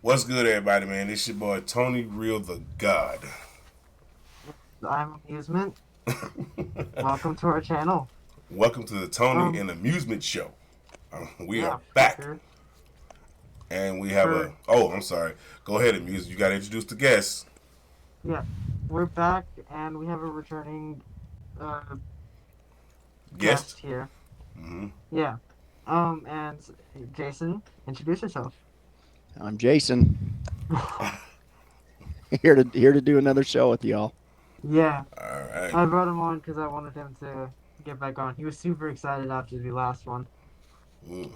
What's good, everybody, man? This your boy Tony, Real the God. I'm Amusement. Welcome to our channel. Welcome to the Tony Um, and Amusement Show. We are yeah, for back, sure. and we have a. For Oh, I'm sorry. Go ahead, Amuse. You got to introduce the guests. yeah, we're back and we have a returning uh Guest. guest here. Mm-hmm. Yeah. And Jason, introduce yourself. I'm Jason, here to do another show with y'all. Yeah, All right. I brought him on because I wanted him to get back on. He was super excited after the last one. Mm,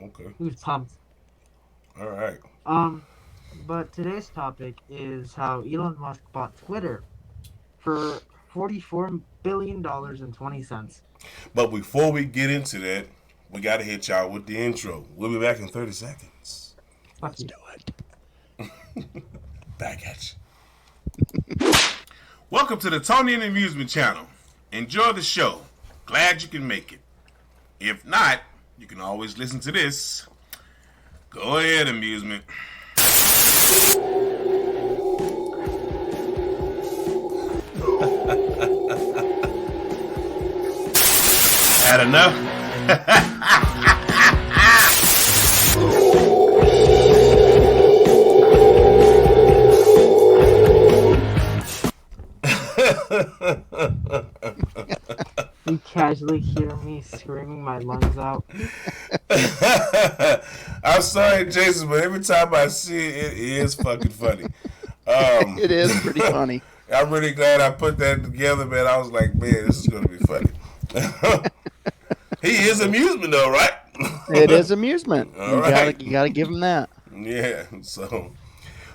okay. He was pumped. All right. Um, but today's topic is how Elon Musk bought Twitter for $44 billion and 20 cents. But before we get into that, we got to hit y'all with the intro. We'll be back in 30 seconds. Fuck Let's you. do it. Back at you. Welcome to the Tony and Amusement channel. Enjoy the show. Glad you can make it. If not, you can always listen to this. Go ahead, Amusement. Had enough? You casually hear me screaming my lungs out. I'm sorry, Jason, but every time I see it, it is fucking funny. Um, It is pretty funny. I'm really glad I put that together, man. I was like, man, this is going to be funny. He is amusement, though, right? It is amusement. All You right. gotta give him that. Yeah, so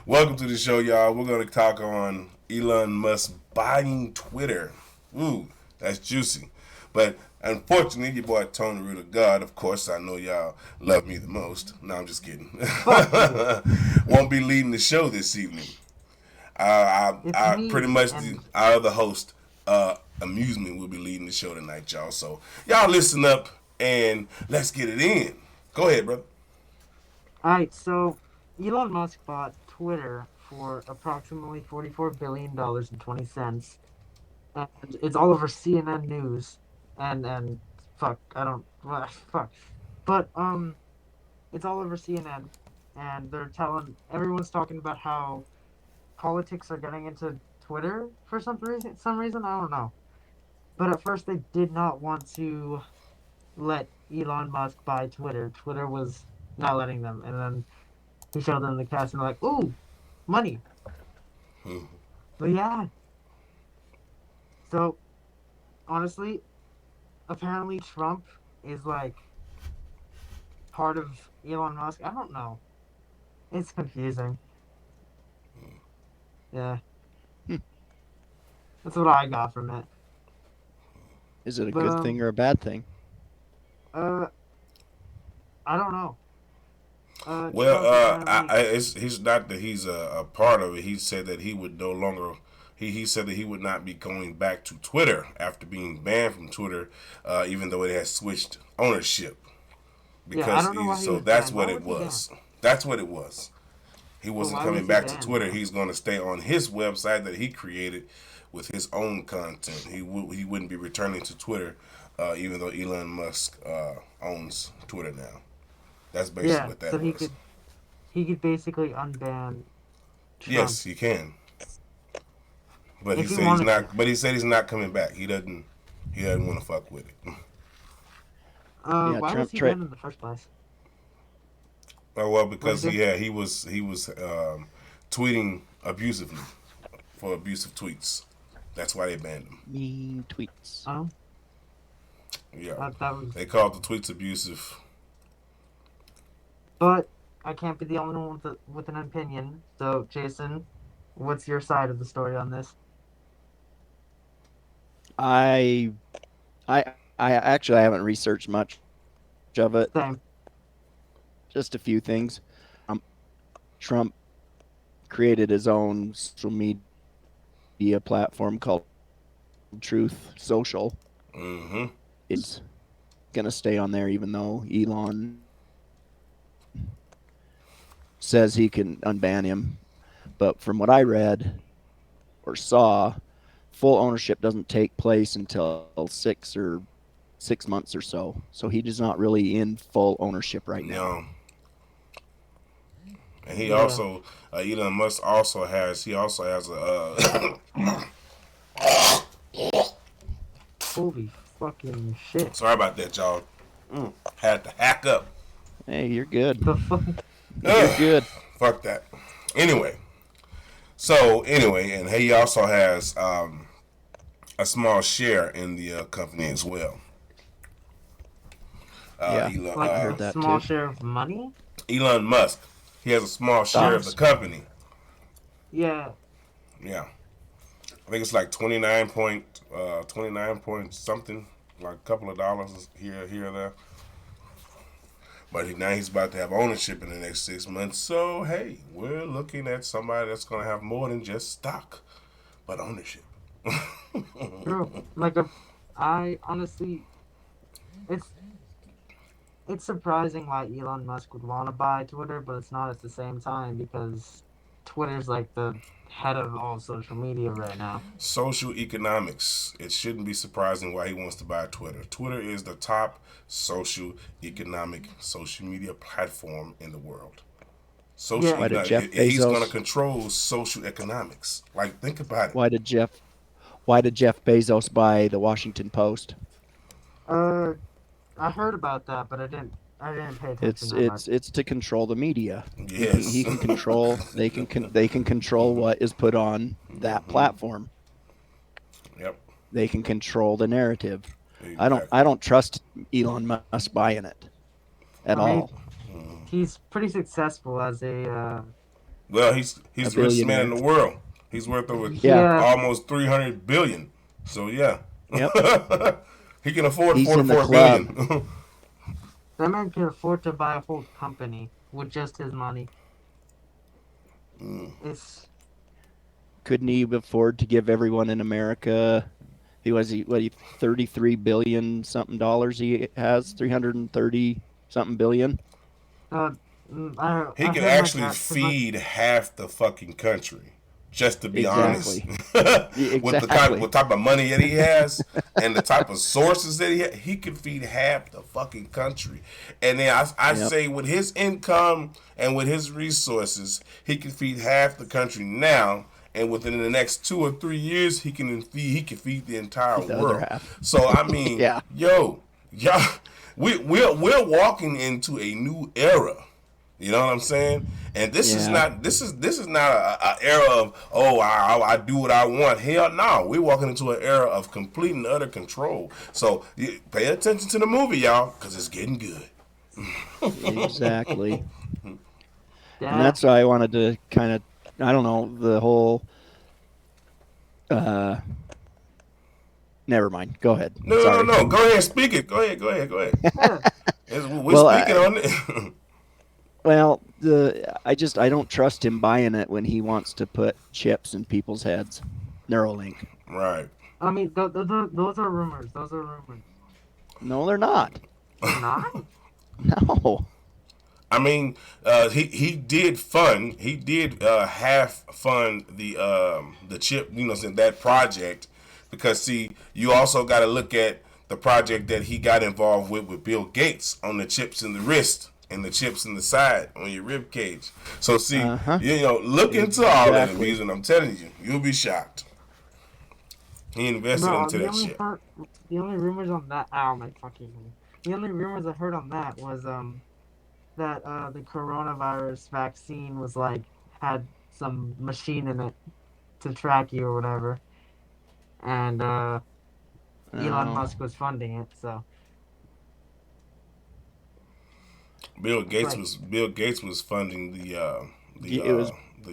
welcome to the show, y'all. We're going to talk on Elon Musk buying Twitter. Ooh, that's juicy. But unfortunately, your boy Tony Real God, of course, I know y'all love me the most. No, I'm just kidding. Fuck you. Won't be leading the show this evening. It's I pretty me much, and our other host, Amusement, will be leading the show tonight, y'all. So y'all listen up and let's get it in. Go ahead, brother. alright, so Elon Musk bought Twitter for approximately $44 billion and 20 cents. And it's all over CNN News and fuck, I don't fuck. But it's all over CNN and they're telling everyone's talking about how politics are getting into Twitter for some reason, I don't know. But at first they did not want to let Elon Musk buy Twitter. Twitter was not letting them, and then he showed them the cash, and they're like, "Ooh, money." But yeah, so honestly, apparently Trump is like part of Elon Musk. I don't know. It's confusing. Yeah, Hmm. that's what I got from it. Is it a But good thing or a bad thing? uh, I don't know. Well, Trump apparently, he's not that he's a part of it. He said that he would no longer. He said that he would not be going back to Twitter after being banned from Twitter, even though it has switched ownership. yeah, I Because don't know why he so was that's banned. Why what it was he banned? was. That's what it was. He But wasn't why coming was he back to banned Twitter. though? He's going to stay on his website that he created with his own content. He wouldn't be returning to Twitter, even though Elon Musk owns Twitter now. That's basically Yeah, what so that was. he could basically unban Trump Yes, he can. But he if he said he's wanted to. not. But he said he's not coming back. He doesn't. He doesn't want to fuck with it. Yeah, Why was Trump he tried. banned in the first place? Oh, well, What because did he do? he was tweeting abusively for abusive tweets. That's why they banned him. Mean tweets. Oh, Yeah, that was. they called the tweets abusive. But I can't be the only one with an opinion. So, Jason, what's your side of the story on this? I I actually haven't researched much of it. Same. Just a few things. Trump created his own social media platform called Truth Social. Mm-hmm. Is gonna stay on there even though Elon says he can unban him. But from what I read or saw, full ownership doesn't take place until 6 months or so. So he is not really in full ownership right now. No, and he Yeah. also Elon Musk also has a Holy fucking shit. sorry about that, y'all. Had to hack up. Hey, you're good. The fuck? You're good. Fuck that. Anyway, and he also has a small share in the company as well. Yeah, Elon, Like I a heard that small too. share of money? Elon Musk, he has a small share of the Stocks. company. Yeah. Yeah, I think it's like 29 point something, like a couple of dollars here or there. But now he's about to have ownership in the next 6 months. So hey, we're looking at somebody that's gonna have more than just stock, but ownership. True. Like a, I honestly, it's it's surprising why Elon Musk would want to buy Twitter, but it's not at the same time because Twitter's like the head of all social media right now. Social economics. It shouldn't be surprising why he wants to buy Twitter. Twitter is the top social media platform in the world. Social Yeah. Why did Jeff he's going to Bezos? control social economics. Like, think about it. Why did Jeff? Why did Jeff Bezos buy the Washington Post? Uh, I heard about that, but I didn't pay attention It's that it's much. it's to control the media. He Yes. can control. They can control what is put on that platform. Yep. They can control the narrative. Exactly. I don't trust Elon Musk buying it at I mean, all. he's pretty successful as a Well, he's A the richest man in billionaire. the world. He's worth over Yeah. yeah. almost 300 billion. So yeah, Yep. he can afford He's in the 44 club. billion. That man can afford to buy a whole company with just his money. It's Couldn't he afford to give everyone in America? He 33 billion something dollars he has 330 something billion. uh, He I could heard like actually that because like feed half the fucking country. Just to be yeah, honest, Exactly. with the Exactly. type of money that he has and the type of sources that he could feed half the fucking country. And then I Yep. say with his income and with his resources, he can feed half the country now. And within the next 2 or 3 years, he can feed the entire The other world. half. So I mean, Yeah. yo, we're walking into a new era. You know what I'm saying? And Yeah. this is not a era of I do what I want. Hell no, we're walking into an era of complete and utter control. So pay attention to the movie, y'all, because it's getting good. Exactly. And yeah. that's why I wanted to kind of, I don't know, the whole uh never mind. Go ahead. Sorry. No. Go ahead, speak it. Go ahead. Yeah. We're Well, speaking on it. well, I don't trust him buying it when he wants to put chips in people's heads. Neuralink. Right. I mean, those are rumors. Those are rumors. No, they're not. They're not. No. I mean, he did half fund the chip, that project, because see, you also got to look at the project that he got involved with Bill Gates on the chips in the wrist and the chips in the side on your rib cage. So see, Uh-huh. look into all that, Exactly. amusement. I'm telling you, you'll be shocked. He invested Bro, into that shit. the only rumors on that. Ow, my fucking. The only rumors I heard on that was that the coronavirus vaccine was like had some machine in it to track you or whatever, and Elon Oh. Musk was funding it. So it's like Bill Gates was funding the It was the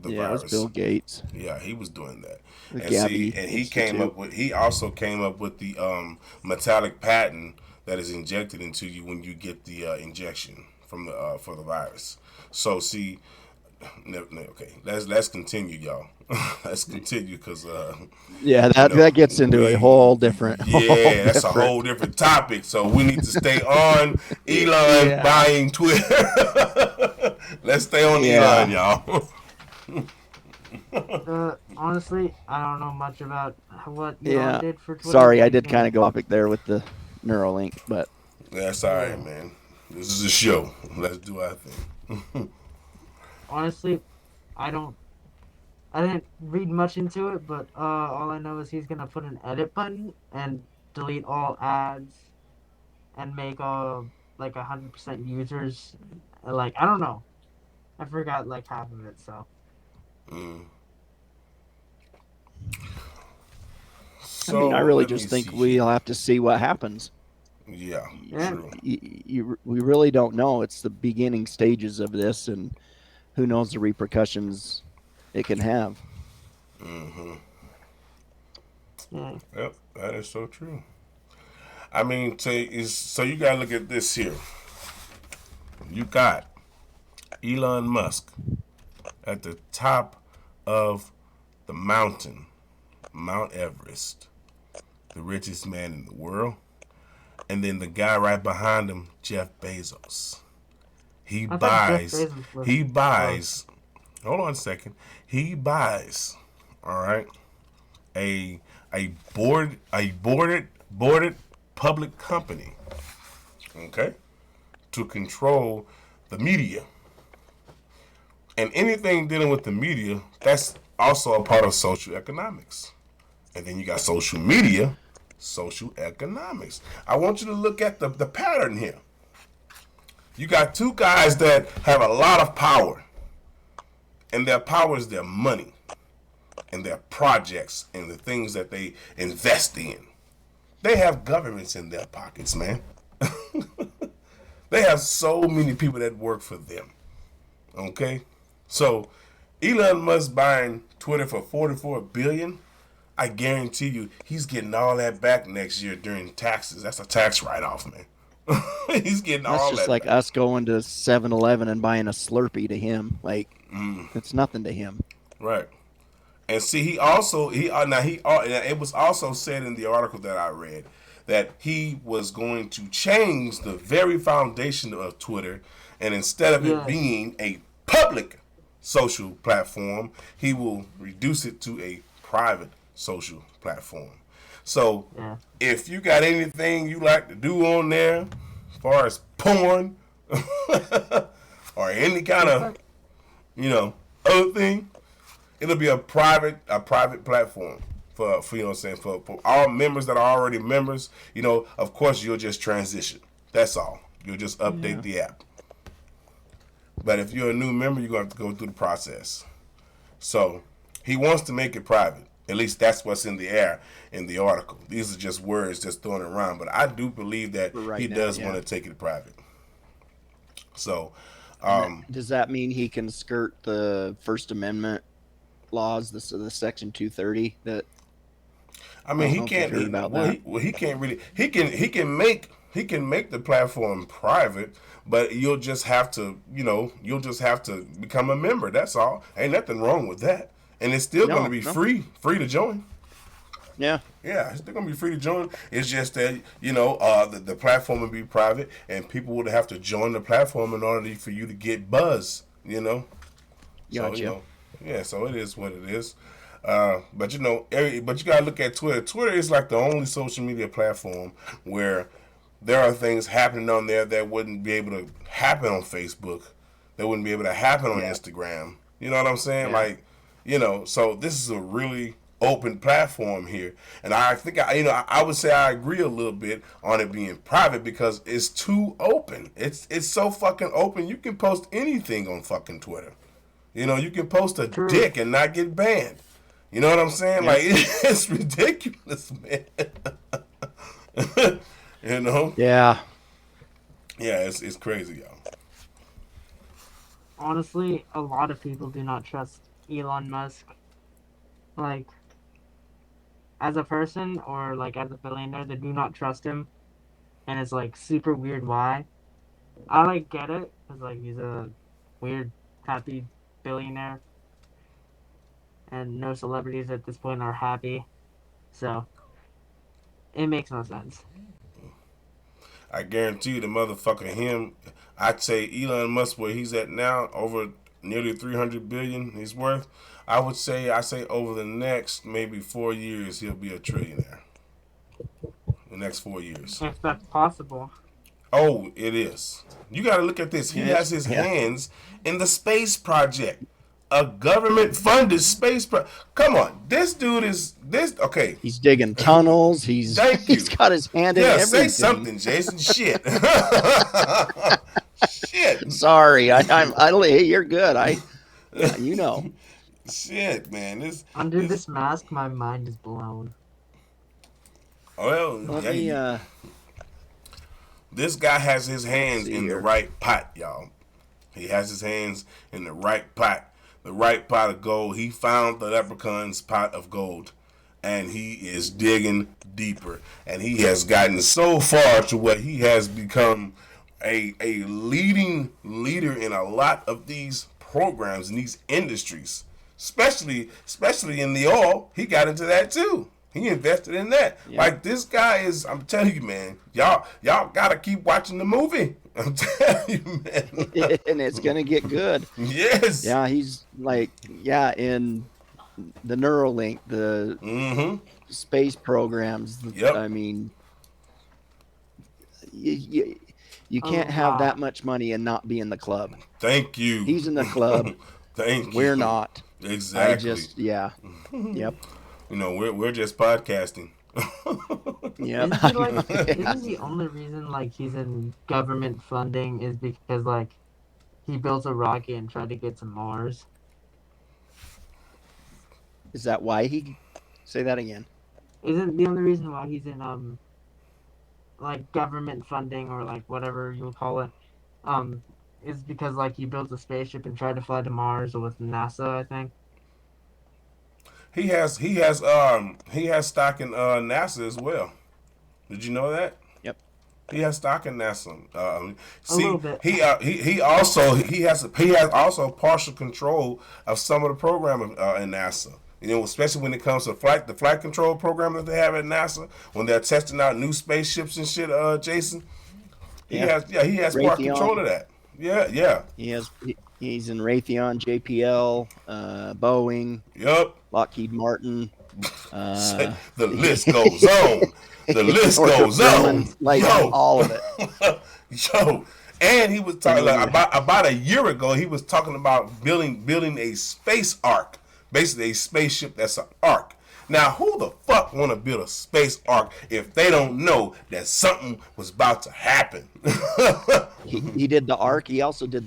yeah, it was virus. Bill Gates. Yeah, he was doing that. The And see, Gabby and Institute. he also came up with the metallic patent that is injected into you when you get the injection from the for the virus. So see, okay, let's continue, y'all. Let's continue because Yeah, that gets into a whole different yeah, that's a whole different topic. So we need to stay on Elon Yeah. buying Twitter. Let's stay on Elon, Yeah. y'all. Honestly, I don't know much about what Elon Yeah. did for Twitter, Sorry, but I he's did kind gonna. of go topic there with the Neuralink, but That's all right, Yeah. man. This is a show. Let's do our thing. Honestly, I don't. I didn't read much into it, but all I know is he's gonna put an edit button and delete all ads and make all like 100% users. Like I don't know. I forgot like half of it. So Mm. I mean, I So really let me just see think here. we'll have to see what happens. Yeah, yeah, true. We really don't know. It's the beginning stages of this, and who knows the repercussions it can have. Hmm. yeah, Yep, that is so true. I mean, so you gotta look at this here. You got Elon Musk at the top of the mountain, Mount Everest, the richest man in the world, and then the guy right behind him, Jeff Bezos. He I thought Jeff buys. Bezos was He close. buys. Hold on a second. He buys. All right. A boarded public company. Okay. To control the media and anything dealing with the media. That's also a part of social economics. And then you got social media, social economics. I want you to look at the pattern here. You got two guys that have a lot of power, and their power is their money and their projects and the things that they invest in. They have governments in their pockets, man. They have so many people that work for them. Okay? So Elon Musk buying Twitter for 44 billion. I guarantee you he's getting all that back next year during taxes. That's a tax write off, man. He's getting That's all just that like back. us going to 7-Eleven and buying a Slurpee to him. Like, Mm, it's nothing to him. right. And see, he also it was also said in the article that I read that he was going to change the very foundation of Twitter, and instead of it Yeah, being a public social platform, he will reduce it to a private social platform. So, yeah. if you got anything you like to do on there, as far as porn or any kind In of fact, other thing, it'll be a private platform for you know what I'm saying for all members that are already members. Of course you'll just transition. That's all. You'll just update yeah, the app. But if you're a new member, you're gonna have to go through the process. So he wants to make it private. At least that's what's in the air in the article. These are just words just thrown around. But I do believe that For he right now, does want yeah. to take it private. So, And um, does that mean he can skirt the First Amendment laws, the Section 230? That I I mean, don't he know if you've can't. heard about that. He can't really. He can make the platform private, but you'll just have to become a member. That's all. Ain't nothing wrong with that, and it's still going to No, be no, free to join. yeah, Yeah, it's still going to be free to join. It's just that the platform would be private, and people would have to join the platform in order for you to get buzz. So gotcha. yeah. So it is what it is. But but you gotta look at Twitter. Twitter is like the only social media platform where there are things happening on there that wouldn't be able to happen on Facebook. That wouldn't be able to happen on Yeah, Instagram. You know what I'm saying? yeah. Like, so this is a really open platform here, and I think I would say I agree a little bit on it being private because it's too open. It's so fucking open. You can post anything on fucking Twitter. You can post a true. dick and not get banned. You know what I'm saying? Yep. Like it's ridiculous, man. you know? Yeah. Yeah, it's crazy, y'all. Honestly, a lot of people do not trust Elon Musk. Like as a person or like as a billionaire, they do not trust him, and it's like super weird why. I like get it because like he's a weird, happy billionaire, and no celebrities at this point are happy. So it makes no sense. I guarantee you the motherfucker him. I'd say Elon Musk where he's at now, over nearly 300 billion he's worth. I say over the next maybe 4 years he'll be a trillionaire. The next 4 years. If that's possible. Oh, it is. You got to look at this. He has his hands in the space project, a government-funded space project. Come on, this dude is this. Okay, He's digging tunnels. Thank you. He's got his hand in everything. Say something, Jason. Shit. Shit. Sorry, hey, you're good. You know. Shit, man. Under this mask, my mind is blown. Well, this guy has his hands in the right pot, y'all. He has his hands in the right pot of gold. He found the leprechaun's pot of gold, and he is digging deeper. And he has gotten so far to where he has become a leading leader in a lot of these programs in these industries, especially in the oil. He got into that too. He invested in that. Yeah. Like this guy is, I'm telling you, man, y'all gotta keep watching the movie. I'm telling you, man. And it's gonna get good. Yes. Yeah, he's like, in the Neuralink, the space programs. Yep. I mean, you can't have that much money and not be in the club. Thank you. He's in the club. Thank you. We're not. Exactly. Yep. You know, we're just podcasting. Yeah. Isn't the only reason like he's in government funding is because like he built a rocket and tried to get to Mars? Is that why he? Say that again. Isn't the only reason why he's in like government funding or like whatever you would call it is because like he built a spaceship and tried to fly to Mars with NASA, I think. He has stock in NASA as well. Did you know that? Yep. He has stock in NASA. A little bit. He has partial control of some of the program in NASA. You know, especially when it comes to the flight control program that they have at NASA when they're testing out new spaceships and shit. Jason, he has part control of that. Yeah. He's in Raytheon, JPL, Boeing. Yep. Lockheed Martin. The list goes on. The list goes on. Like all of it. Yo. And he was talking about a year ago. He was talking about building a space ark, basically a spaceship that's an ark. Now, who the fuck want to build a space ark if they don't know that something was about to happen? he did the ark. He also did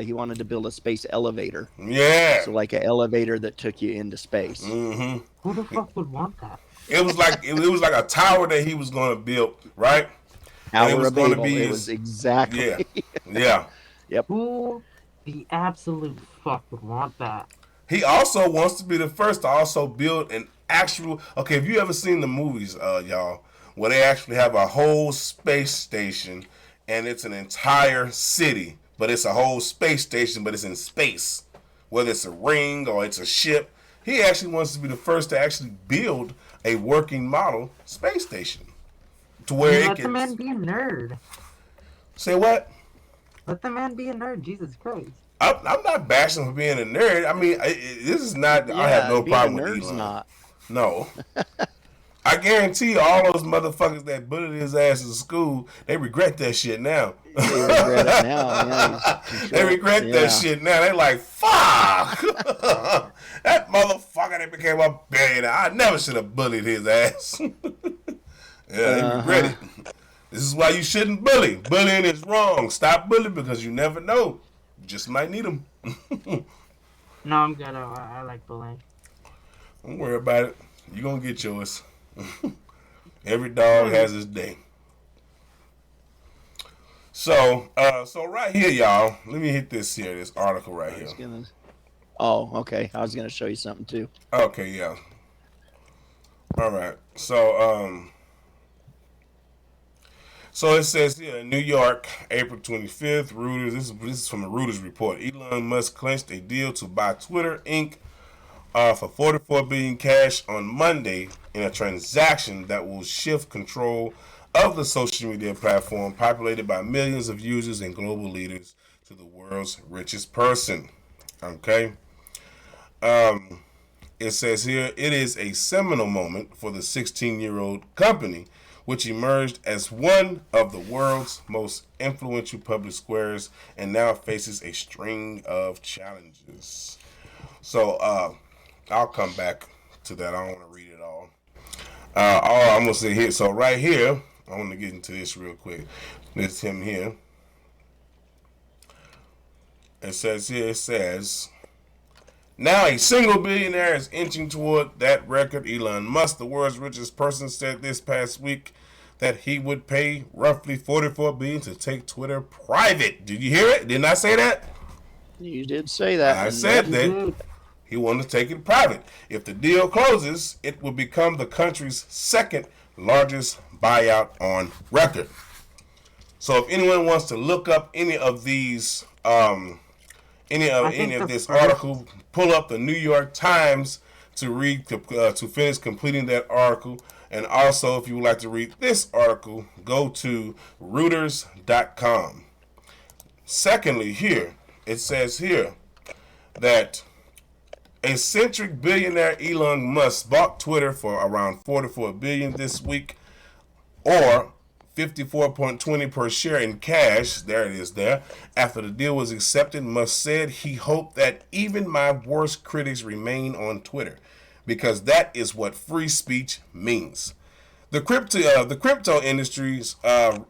he wanted to build a space elevator. Yeah. So like an elevator that took you into space. Mm-hmm. Who the fuck would want that? It was like a tower that he was going to build, right? Tower of Babel. It was exactly. Yeah. Yep. Who the absolute fuck would want that? He also wants to be the first to also build an actual. Okay, have you ever seen the movies, y'all, where they actually have a whole space station and it's an entire city, but it's a whole space station, but it's in space, whether it's a ring or it's a ship. He actually wants to be the first to actually build a working model space station to where it can. Let the man be a nerd. Say what? Let the man be a nerd. Jesus Christ. I'm not bashing for being a nerd. I mean, this is not. I have no problem with Elon. Not. No. I guarantee you, all those motherfuckers that bullied his ass in school, they regret that shit now. They regret it now. Yeah, they regret that shit now. They like, fuck. That motherfucker that became a billionaire. I never should have bullied his ass. They regret it. This is why you shouldn't bully. Bullying is wrong. Stop bullying because you never know. You just might need them. No, I'm good. I like bullying. Don't worry about it. You're going to get yours. Every dog has his day. So right here, y'all, let me hit this article right here. Okay. I was going to show you something, too. Okay, yeah. All right. So it says here in New York, April 25th, Reuters. This is from the Reuters report. Elon Musk clinched a deal to buy Twitter Inc. For $44 billion cash on Monday in a transaction that will shift control of the social media platform populated by millions of users and global leaders to the world's richest person. Okay? It says here, it is a seminal moment for the 16-year-old company, which emerged as one of the world's most influential public squares and now faces a string of challenges. So, I'll come back to that. I don't want to read it all. All I'm going to say here, so right here, I want to get into this real quick. This him here. It says, now a single billionaire is inching toward that record. Elon Musk, the world's richest person, said this past week that he would pay roughly $44 billion to take Twitter private. Did you hear it? Didn't I say that? You did say that. I said that. He wanted to take it private. If the deal closes, it will become the country's second largest buyout on record. So if anyone wants to look up any of these, any of this article, pull up the New York Times to read to finish completing that article. And also, if you would like to read this article, go to Reuters.com. Secondly, here it says here that eccentric billionaire Elon Musk bought Twitter for around $44 billion this week, or 54.20 per share in cash. There it is there. After the deal was accepted, Musk said he hoped that even my worst critics remain on Twitter, because that is what free speech means. The crypto industry's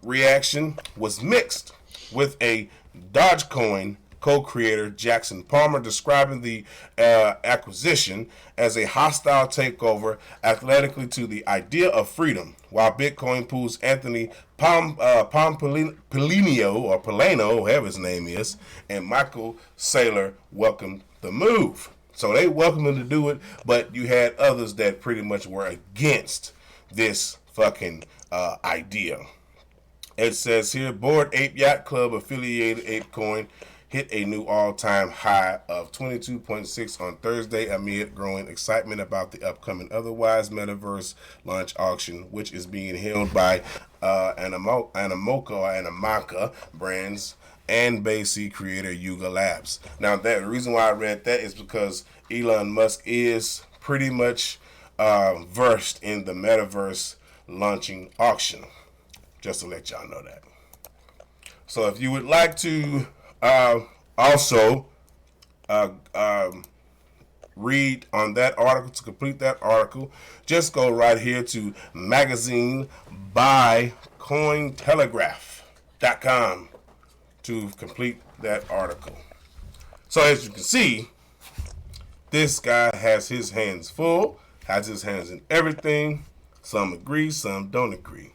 reaction was mixed, with a Dogecoin co-creator Jackson Palmer describing the acquisition as a hostile takeover athletically to the idea of freedom, while Bitcoin pool's Anthony Pompliano, or Polano, whatever his name is, and Michael Saylor welcomed the move. So they welcomed him to do it, but you had others that pretty much were against this fucking idea. It says here, Bored Ape Yacht Club affiliated ApeCoin hit a new all-time high of 22.6 on Thursday amid growing excitement about the upcoming otherwise metaverse launch auction, which is being held by Animoca brands and Bay creator Yuga Labs. Now, the reason why I read that is because Elon Musk is pretty much versed in the metaverse launching auction. Just to let y'all know that. So if you would like to also read on that article, to complete that article, just go right here to magazine by Cointelegraph.com to complete that article. So as you can see, this guy has his hands full, has his hands in everything. Some agree, some don't agree.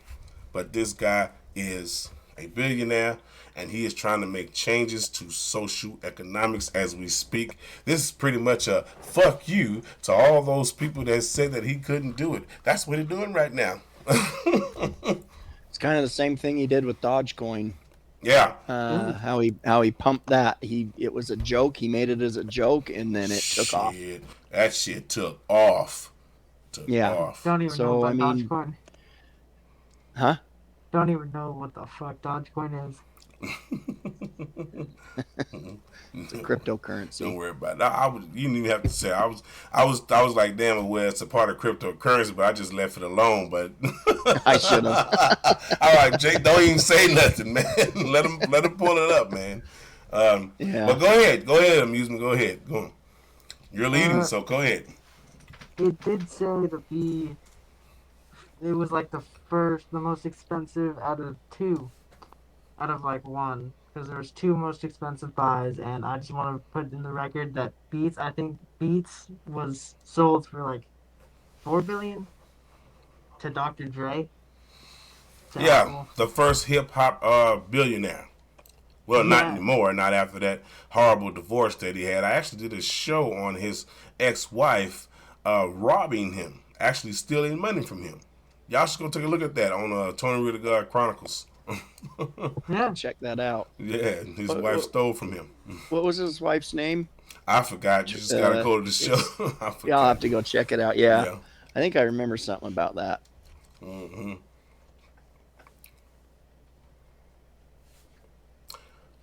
But this guy is a billionaire, and he is trying to make changes to social economics as we speak. This is pretty much a fuck you to all those people that said that he couldn't do it. That's what he's doing right now. It's kind of the same thing he did with Dogecoin. Yeah. How he pumped that. It was a joke. He made it as a joke, and then it took off. That shit took off. Don't even know about Dogecoin. Huh? Don't even know what the fuck Dogecoin is. It's a cryptocurrency. Don't worry about it. You didn't even have to say. I was like, damn, well, it's a part of cryptocurrency, but I just left it alone. But I should have. All right, Jake, don't even say nothing, man. let him pull it up, man. Yeah. But go ahead, amusement. Go ahead, go on. You're leading, so go ahead. It did say that it was like the most expensive out of like one, because there's two most expensive buys, and I just want to put in the record that I think Beats was sold for like $4 billion to Dr. Dre. Yeah, Apple. the first hip hop billionaire. Well, not anymore. Not after that horrible divorce that he had. I actually did a show on his ex-wife robbing him, actually stealing money from him. Y'all should go take a look at that on TONYREALTHEGOD Chronicles. Yeah, Check that out. Yeah, his wife stole from him. What was his wife's name? I forgot. You just gotta go to the show. Yeah, I'll have to go check it out. Yeah. I think I remember something about that. Mm-hmm.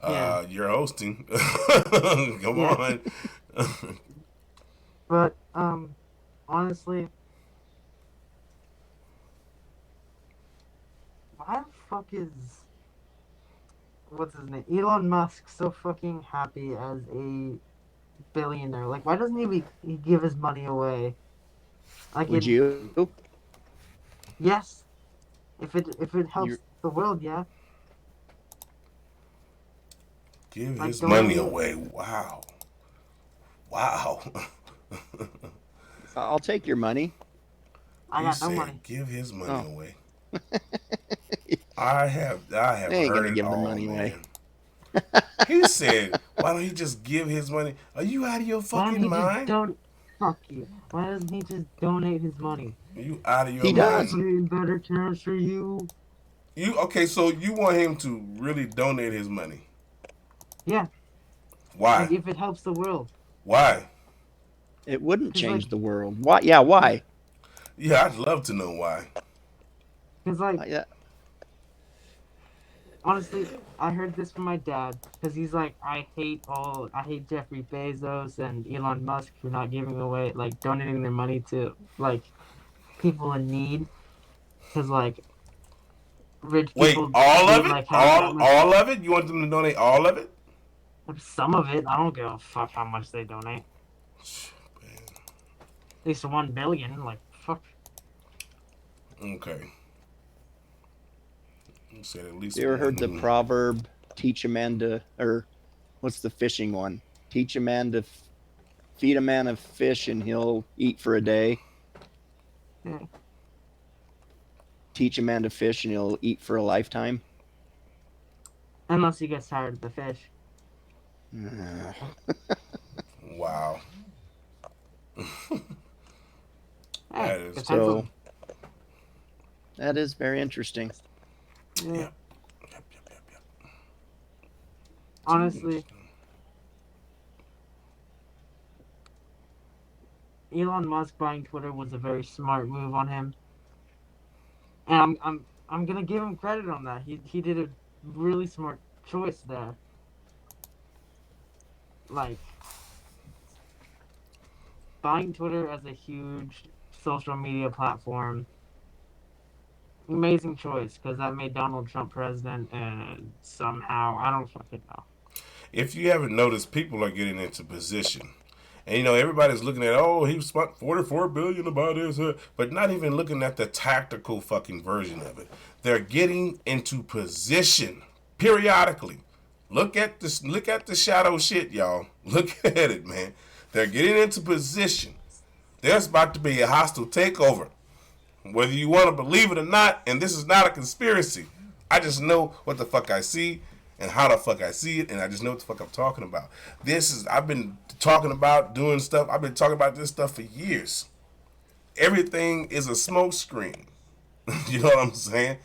Yeah. You're hosting. Come Yeah. on. But honestly, why the fuck is what's his name? Elon Musk so fucking happy as a billionaire? Like, why doesn't he give his money away? Like Would in you? yes, if it You helps the world, yeah. Give Like his money donate it. away. Wow. Wow. I'll take your money. I He got no said, money. "Give his money Oh, away." I have they ain't heard gonna it give their all, money away. man. He said, "Why don't he just give his money?" Are you out of your Why don't fucking he just mind? don't fuck you? Why doesn't he just donate his money? You out of your He I'll does. mind? put it in better terms for you. You okay? So you want him to really donate his money? Yeah, like Why? if it helps the world. Why? It wouldn't Cause like, change the world. Why? Yeah, why? Yeah, I'd love to know why. cause like, Yeah, honestly, I heard this from my dad. Cause he's like, I hate Jeffrey Bezos and Elon Musk for not giving away, like, donating their money to like people in need. Cause like, rich Wait, people all of don't it? like have that All much. all of it? You want them to donate all of it? Some of it, I don't give a fuck how much they donate. At least 1 billion, like fuck. Okay. You said at least you ever heard the one. proverb, teach a man to, or what's the fishing one? Teach a man to feed a man a fish and he'll eat for a day. Yeah. Teach a man to fish and he'll eat for a lifetime. Unless he gets tired of the fish. Wow. Hey, That is depends So on. that is very interesting. Yeah. Yep. Yep. Honestly, Elon Musk buying Twitter was a very smart move on him, and I'm gonna give him credit on that. He did a really smart choice there. Like buying Twitter as a huge social media platform, amazing choice because that made Donald Trump president, and somehow I don't fucking know. If you haven't noticed, people are getting into position. And everybody's looking at, oh, he spent 44 billion about this, but not even looking at the tactical fucking version of it. They're getting into position periodically. Look at this. Look at the shadow shit, y'all. Look at it, man. They're getting into position. There's about to be a hostile takeover, whether you want to believe it or not. And this is not a conspiracy. I just know what the fuck I see and how the fuck I see it, and I just know what the fuck I'm talking about. I've been talking about doing stuff. I've been talking about this stuff for years. Everything is a smoke screen. You know what I'm saying?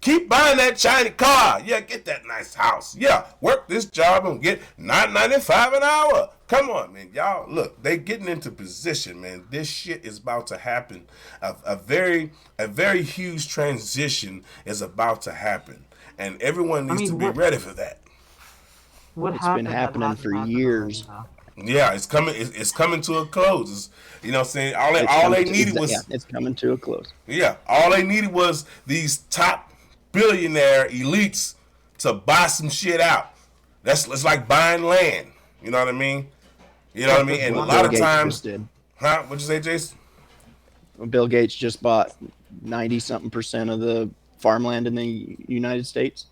Keep buying that shiny car. Yeah, get that nice house. Yeah, work this job and get $9.95 an hour. Come on, man. Y'all, look, they getting into position, man. This shit is about to happen. A very huge transition is about to happen. And everyone I needs to mean, be ready for that. what It's been happened that happening hasn't for happened already years. though? Yeah, it's coming. It's coming to a close. You know what I'm saying? It's All coming they to needed yeah, was it's coming to a close. Yeah, all they needed was these top billionaire elites to buy some shit out. It's like buying land. You know what I mean? You know what I What mean? does And a What lot Bill of Gates times, just did. huh? What'd you say, Jason? Bill Gates just bought 90 something percent of the farmland in the United States.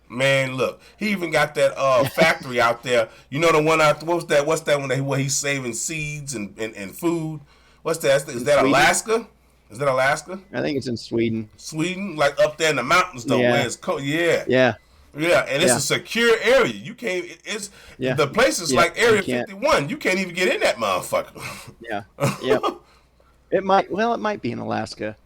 Man, look, he even got that factory out there. You know the one out. What's that one where he's saving seeds and food? What's that? Is In that Sweden? Alaska? Is that Alaska? I think it's in Sweden. Sweden? Like up there in the mountains though, where Yeah. it's cold. Yeah. Yeah. Yeah, and it's a Yeah. secure area. You can't. It's Yeah. the place is Yep. like You Area can't. 51. You can't even get in that motherfucker. Yeah. Yep. It might be in Alaska.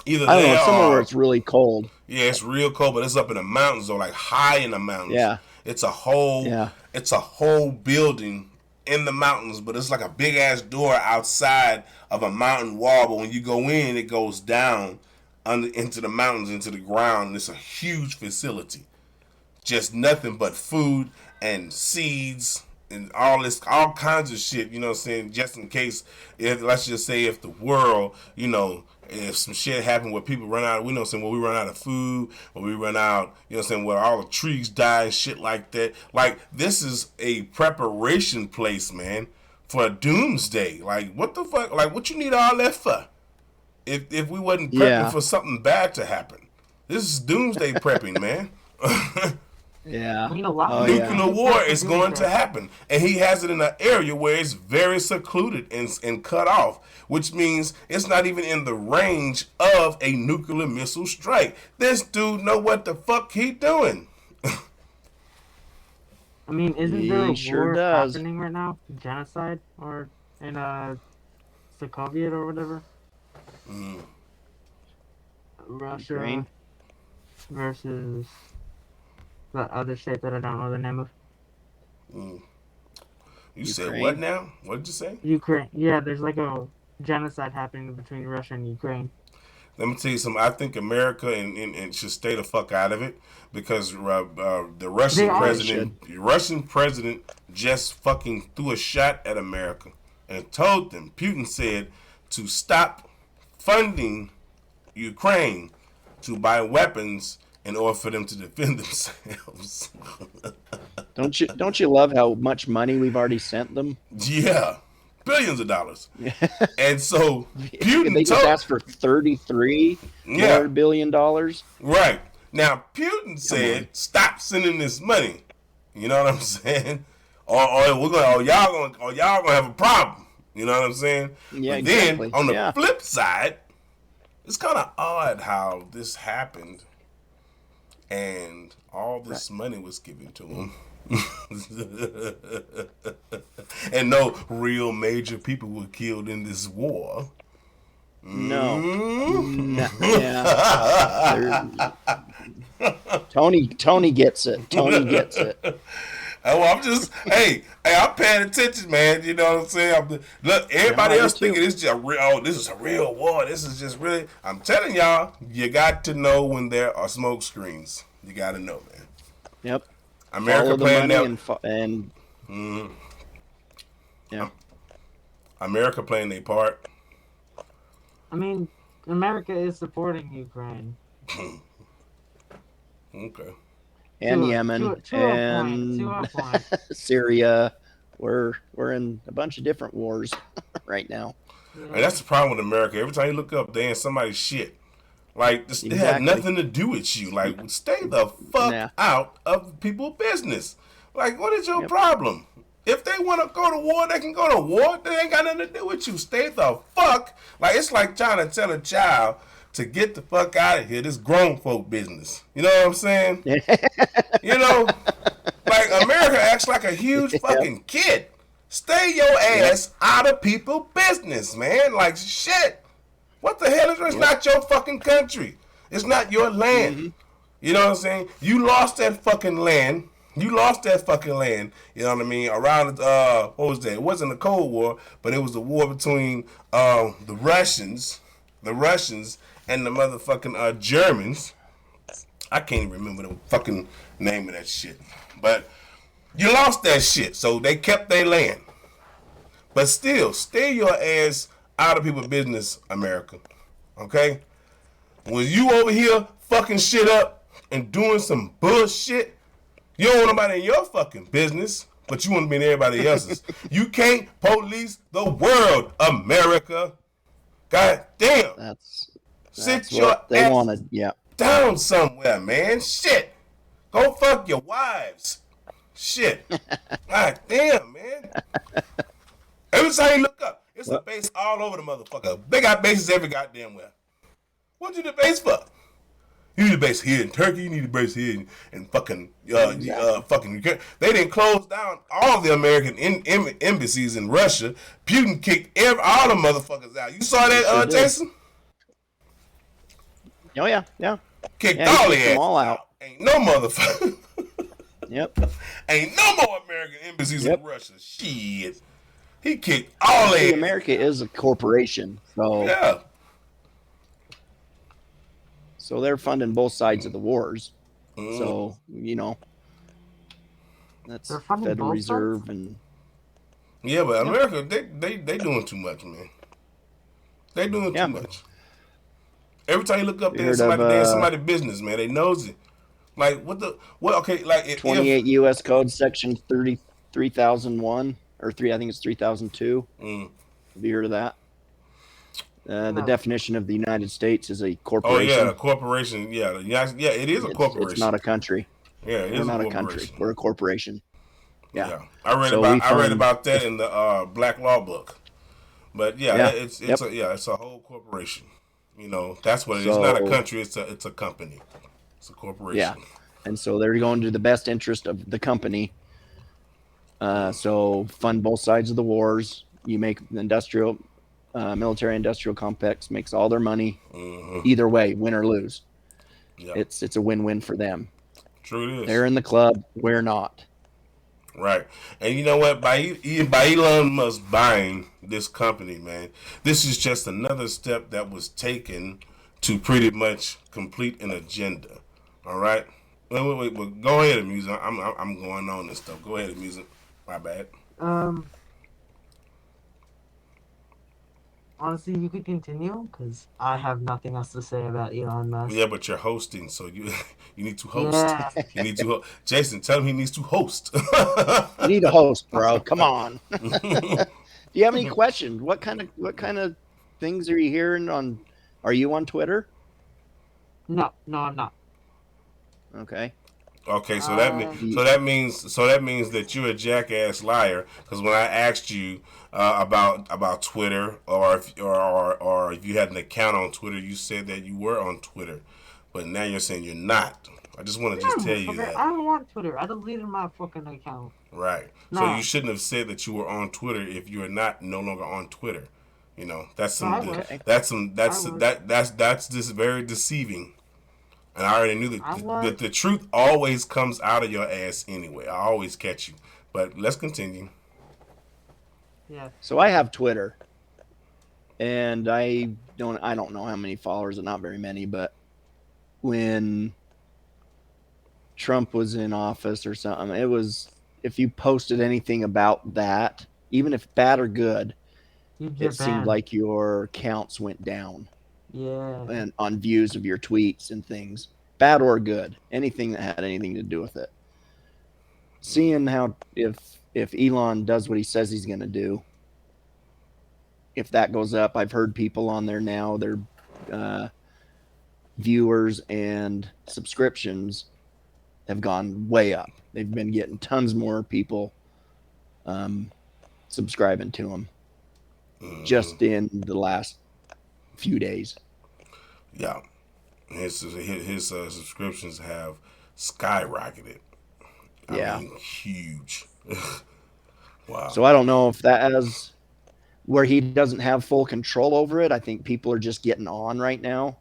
Either I don't know. there It's somewhere where or it's really cold. yeah, it's real cold, but it's up in the mountains or like high in the mountains. Yeah. It's a whole. Yeah. It's a whole building in the mountains, but it's like a big ass door outside of a mountain wall. But when you go in, it goes down into the mountains, into the ground. And it's a huge facility. just nothing but food and seeds and all kinds of shit, you know what I'm saying, just in case, if, let's just say, if the world, if some shit happen where people run out, we know what I'm saying, where we run out of food, or we run out, you know what I'm saying, where all the trees die and shit like that. Like, this is a preparation place, man, for a doomsday. Like, what the fuck? Like, what you need all that for? If we wasn't prepping for something bad to happen. This is doomsday prepping, man. Yeah. Nuclear war is going to happen. And he has it in an area where it's very secluded and cut off, which means it's not even in the range of a nuclear missile strike. This dude know what the fuck he doing. I mean, isn't there a war happening right now? Genocide? Or in Sokovia or whatever? Russia Ukraine versus the other state that I don't know the name of. You Ukraine. Said what now? What did you say? Ukraine. Yeah, there's like a genocide happening between Russia and Ukraine. Let me tell you something. I think America and should stay the fuck out of it, because the Russian president just fucking threw a shot at America and told them. Putin said to stop funding Ukraine to buy weapons in order for them to defend themselves. Don't you love how much money we've already sent them? Yeah, billions of dollars. And so Putin they just asked for $33 billion. Right. Now Putin said, "Stop sending this money." You know what I'm saying? Or y'all gonna have a problem. You know what I'm saying? Yeah, but exactly. Then on the flip side, it's kind of odd how this happened, and all this money was given to him. And no real major people were killed in this war. No. Yeah. Tony gets it. Tony gets it. Well, I'm just, I'm paying attention, man. You know what I'm saying? Look, everybody else thinking this is just this is a real war. This is just really, I'm telling y'all, you got to know when there are smoke screens. You got to know, man. Yep. America playing that, yeah. America playing their part. I mean, America is supporting Ukraine. Okay. And Yemen and Syria. We're in a bunch of different wars right now. Yeah. And that's the problem with America. Every time you look up, they in somebody's shit. Like, this, It had nothing to do with you. Like, stay the fuck out of people's business. Like, what is your problem? If they want to go to war, they can go to war. They ain't got nothing to do with you. Stay the fuck. Like, it's like trying to tell a child to get the fuck out of here. This grown folk business. You know what I'm saying? You know? Like, America acts like a huge fucking kid. Stay your ass out of people's business, man. Like, shit. What the hell is it? It's not your fucking country. It's not your land. Mm-hmm. You know what I'm saying? You lost that fucking land. You lost that fucking land. You know what I mean? Around, what was that? It wasn't a Cold War, but it was a war between the Russians and the motherfucking Germans. I can't even remember the fucking name of that shit. But you lost that shit, so they kept their land. But still, stay your ass out of people's business, America. Okay? When you over here fucking shit up and doing some bullshit, you don't want nobody in your fucking business, but you want to be in everybody else's. You can't police the world, America. God damn. That's Sit your they ass wanted. down somewhere, man. Shit. Go fuck your wives. Shit. God damn, man. Every time you look up, it's a base all over the motherfucker. They got bases every goddamn where. What you the base for? You need a base here in Turkey. You need a base here in fucking fucking Ukraine. They didn't close down all the American embassies in Russia. Putin kicked all the motherfuckers out. You saw that, Jason? Oh yeah. Kicked all their ass all out. Ain't no motherfucker. Yep. Ain't no more American embassies in Russia. Shit. He kicked all their ass. America is a corporation, so yeah. So they're funding both sides of the wars. So, you know, That's They're funding Federal both sides? Reserve and Yeah, but yeah, America, they doing too much, man. They doing too yeah. much. Every time you look up You there, heard of they in somebody's business, man. They nosy. Like what the what? Okay, like if 28 U.S. Code Section 33,001 or three? I think it's 3002. mm, Have you heard of that? The No. definition of the United States is a oh yeah, a corporation. corporation, yeah, it is a It's not corporation. a country. Yeah, it We're is a not a country. corporation. We're a corporation. Yeah. Yeah, So we I read fund about that if in the Black Law book. But yeah, yeah. Yep. it's a whole corporation. You know, that's what it is. It's not a So country. It's a company. It's a yeah. corporation. And so they're going to the best interest of the company. So fund both sides of the wars. You make the military industrial complex makes all their money either way, win or lose. Yeah, It's a win-win for them. true it is. They're in the club, we're not. Right. And you know what? By Elon Musk buying this company, man, this is just another step that was taken to pretty much complete an agenda. All right. Wait. Go ahead, amusement. I'm going on this stuff. Go ahead, amusement. My bad. Um, honestly, you could continue because I have nothing else to say about Elon Musk. Yeah, but you're hosting, so you you need to host. Yeah. You need to. Jason, tell him he needs to host. You need a host, bro. Come on. Do you have any questions? What kind of things are you hearing on? Are you on Twitter? No, I'm not. Okay. Okay, so Uh, that means that you're a jackass liar. Because when I asked you about Twitter or if you had an account on Twitter, you said that you were on Twitter, but now you're saying you're not. I just want to just tell you that. I don't want Twitter. I deleted my fucking account. Right. So No, you shouldn't have said that you were on Twitter if you are not no longer on Twitter. You know that's no, I some was. Okay. that's some that's I was. that's just very deceiving. And I already knew I that was. the truth always comes out of your ass anyway. I always catch you. But let's continue. Yeah. So I have Twitter, and I don't know how many followers, not very many, but when Trump was in office or something, it was if you posted anything about that, even if bad or good, You it seemed Japan. like your counts went down Yeah. and on views of your tweets and things, bad or good, anything that had anything to do with it. Seeing how if Elon does what he says he's going to do, if that goes up, I've heard people on there now, their viewers and subscriptions have gone way up. They've been getting tons more people subscribing to him just in the last few days. Yeah. His subscriptions have skyrocketed. Yeah. I mean, huge. Wow. So I don't know if that has where he doesn't have full control over it. I think people are just getting on right now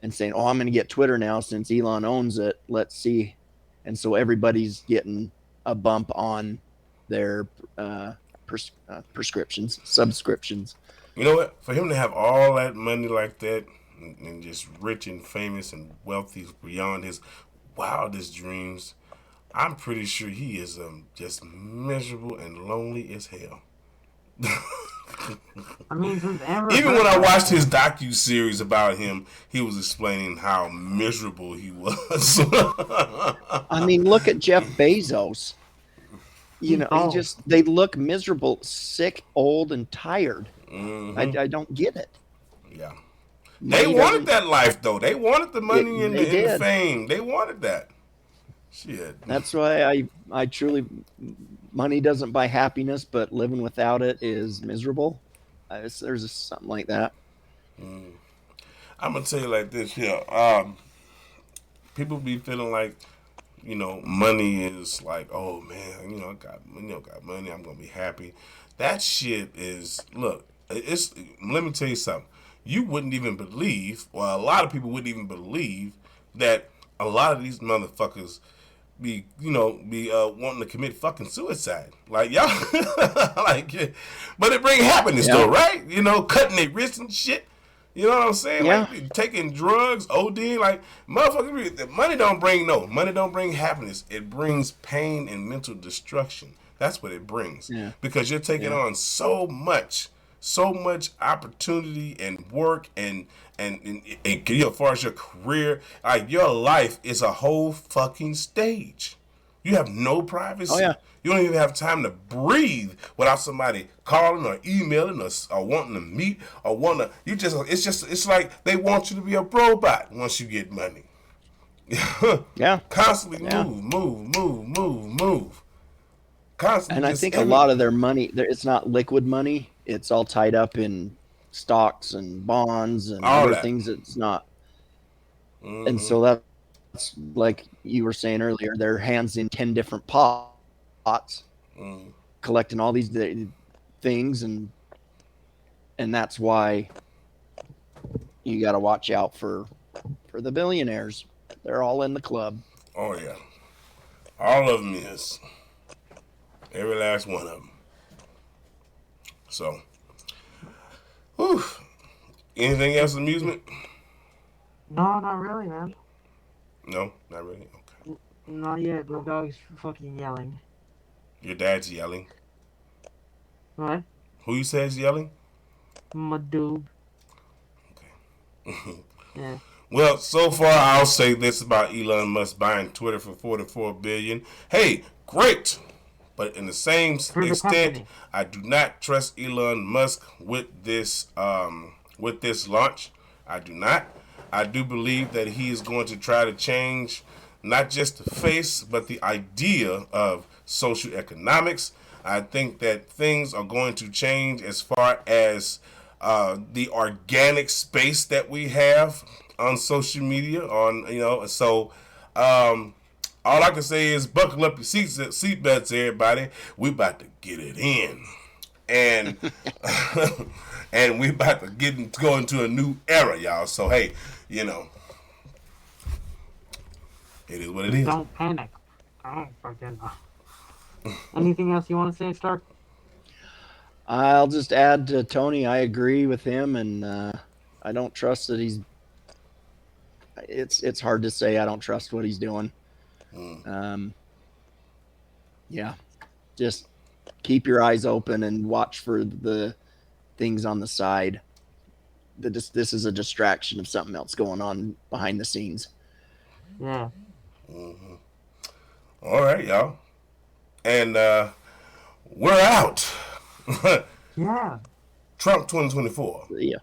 and saying, "Oh, I'm going to get Twitter now since Elon owns it. Let's see." And so everybody's getting a bump on their subscriptions. You know what? For him to have all that money like that and just rich and famous and wealthy beyond his wildest dreams, I'm pretty sure he is just miserable and lonely as hell. I mean, since Amber Even Heard when I died, watched his docu-series about him, he was explaining how miserable he was. I mean, look at Jeff Bezos. You know, Oh. they look miserable, sick, old, and tired. I don't get it. Yeah. Money They wanted doesn't- that life, though. They wanted the money and They the did. fame. They wanted that. Shit. That's why I truly, money doesn't buy happiness, but living without it is miserable. There's something like that. I'm gonna tell you like this here. People be feeling like, you know, money is like, oh man, I got money, I'm gonna be happy. That shit is look. Let me tell you something. You wouldn't even believe, or a lot of people wouldn't even believe that a lot of these motherfuckers be wanting to commit fucking suicide. Like y'all, like, but it bring happiness though, right? You know, cutting their wrists and shit. You know what I'm saying? Yeah. Like taking drugs, ODing, like motherfuckers. Money don't bring happiness. It brings pain and mental destruction. That's what it brings. Yeah. Because you're taking on so much opportunity and work and as far as your career, like your life is a whole fucking stage. You have no privacy. Oh, yeah. You don't even have time to breathe without somebody calling or emailing or wanting to meet or it's like they want you to be a robot once you get money. Yeah. Constantly Yeah. move. Constantly. And I think a lot of their money, it's not liquid money. It's all tied up in stocks and bonds and all other that. things. It's not. And so that's like you were saying earlier, their hands in 10 different pots, collecting all these things. And that's why you got to watch out for the billionaires. They're all in the club. Oh, yeah. All of them is. Every last one of them. So, whew. Anything else, amusement? No, not really, man. No, not really. Okay. Not yet. The dog's fucking yelling. Your dad's yelling. What? Who you say is yelling? My dude. Okay. Yeah. Well, so far I'll say this about Elon Musk buying Twitter for $44 billion. Hey, great. But in the same extent, I do not trust Elon Musk with this launch. I do not. I do believe that he is going to try to change not just the face, but the idea of social economics. I think that things are going to change as far as the organic space that we have on social media. All I can say is buckle up your seatbelts, everybody. We about to get it in, and and we about to go into a new era, y'all. So hey, it is what it is. Don't panic. Oh, fucking. Anything else you want to say, Stark? I'll just add to Tony. I agree with him, and I don't trust that he's. It's hard to say I don't trust what he's doing. Yeah, just keep your eyes open and watch for the things on the side. This is a distraction of something else going on behind the scenes. Yeah. All right, y'all, and we're out. Yeah. Trump 2024. Yeah.